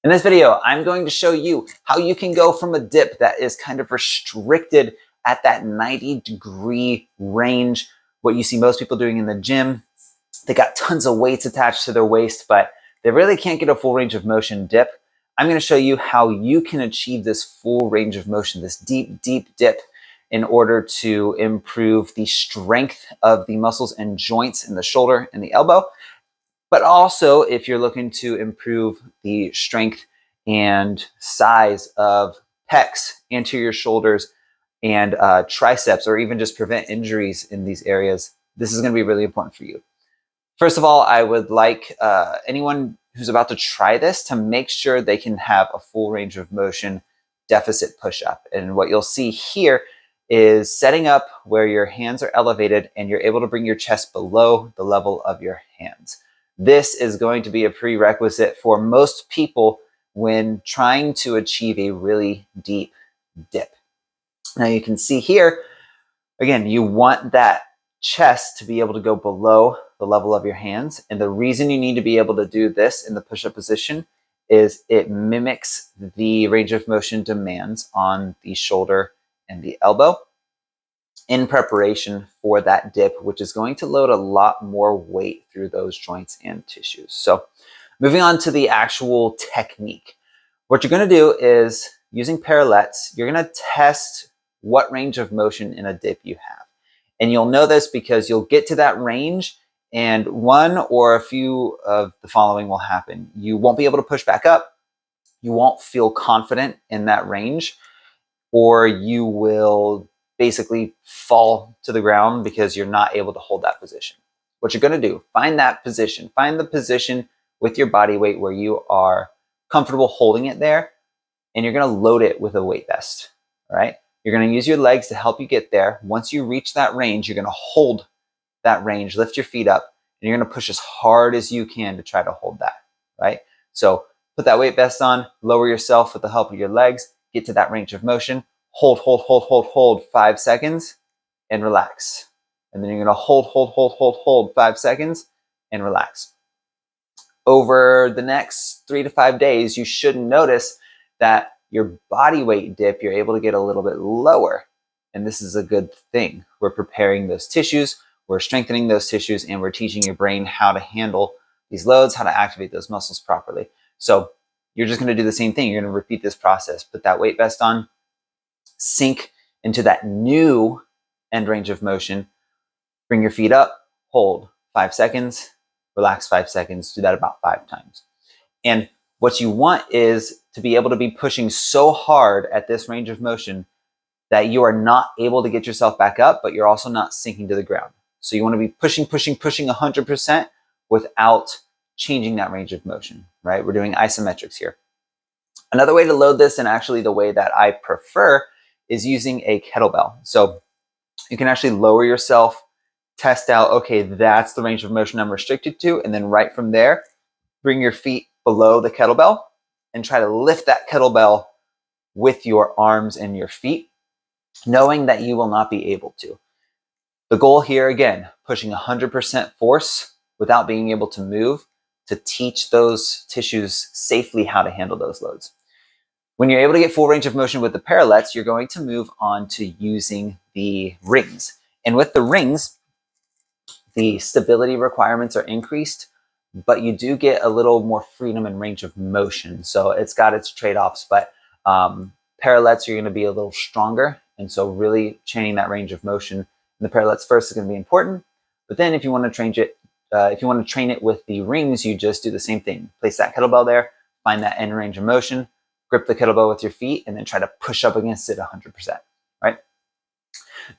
In this video, I'm going to show you how you can go from a dip that is kind of restricted at that 90-degree range, what you see most people doing in the gym. They got tons of weights attached to their waist, but they really can't get a full range of motion dip. I'm going to show you how you can achieve this full range of motion, this deep, deep dip, in order to improve the strength of the muscles and joints in the shoulder and the elbow. But also, if you're looking to improve the strength and size of pecs, anterior shoulders, and triceps, or even just prevent injuries in these areas, this is going to be really important for you. First of all, I would like anyone who's about to try this to make sure they can have a full range of motion deficit push-up. And what you'll see here is setting up where your hands are elevated and you're able to bring your chest below the level of your hands. This is going to be a prerequisite for most people when trying to achieve a really deep dip. Now you can see here, again, you want that chest to be able to go below the level of your hands. And the reason you need to be able to do this in the push-up position is it mimics the range of motion demands on the shoulder and the elbow in preparation for that dip, which is going to load a lot more weight through those joints and tissues. So moving on to the actual technique. What you're going to do is, using parallettes, you're going to test what range of motion in a dip you have. And you'll know this because you'll get to that range and one or a few of the following will happen. You won't be able to push back up. You won't feel confident in that range, or you will basically fall to the ground because you're not able to hold that position. What you're going to do, find that position. Find the position with your body weight where you are comfortable holding it there, and you're going to load it with a weight vest. All right? You're going to use your legs to help you get there. Once you reach that range, you're going to hold that range, lift your feet up, and you're going to push as hard as you can to try to hold that. Right? So put that weight vest on, lower yourself with the help of your legs, get to that range of motion. Hold 5 seconds and relax. And then you're going to hold 5 seconds and relax. Over the next 3 to 5 days, you should notice that your body weight dip, you're able to get a little bit lower. And this is a good thing. We're preparing those tissues, we're strengthening those tissues, and we're teaching your brain how to handle these loads, how to activate those muscles properly. So you're just going to do the same thing. You're going to repeat this process. Put that weight vest on, sink into that new end range of motion, bring your feet up, hold 5 seconds, relax 5 seconds, do that about 5 times. And what you want is to be able to be pushing so hard at this range of motion that you are not able to get yourself back up, but you're also not sinking to the ground. So you want to be pushing 100% without changing that range of motion, right? We're doing isometrics here. Another way to load this, and actually the way that I prefer, is using a kettlebell. So you can actually lower yourself, test out, okay, that's the range of motion I'm restricted to, and then right from there, bring your feet below the kettlebell and try to lift that kettlebell with your arms and your feet, knowing that you will not be able to. The goal here, again, pushing 100% force without being able to move, to teach those tissues safely how to handle those loads. When you're able to get full range of motion with the parallettes, you're going to move on to using the rings. And with the rings, the stability requirements are increased, but you do get a little more freedom and range of motion. So it's got its trade-offs, but parallettes, you're going to be a little stronger. And so really training that range of motion in the parallettes first is going to be important. But then if you want to train it with the rings, you just do the same thing. Place that kettlebell there, find that end range of motion, grip the kettlebell with your feet, and then try to push up against it 100%, right?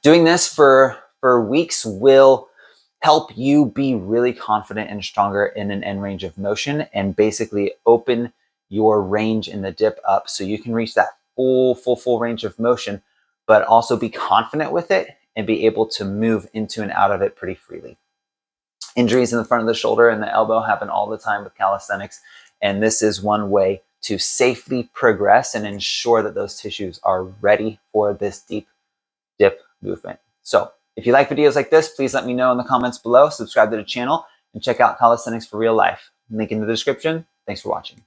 Doing this for weeks will help you be really confident and stronger in an end range of motion, and basically open your range in the dip up so you can reach that full range of motion, but also be confident with it and be able to move into and out of it pretty freely. Injuries in the front of the shoulder and the elbow happen all the time with calisthenics, and this is one way to safely progress and ensure that those tissues are ready for this deep dip movement. So if you like videos like this, please let me know in the comments below, subscribe to the channel, and check out Calisthenics for Real Life. Link in the description. Thanks for watching.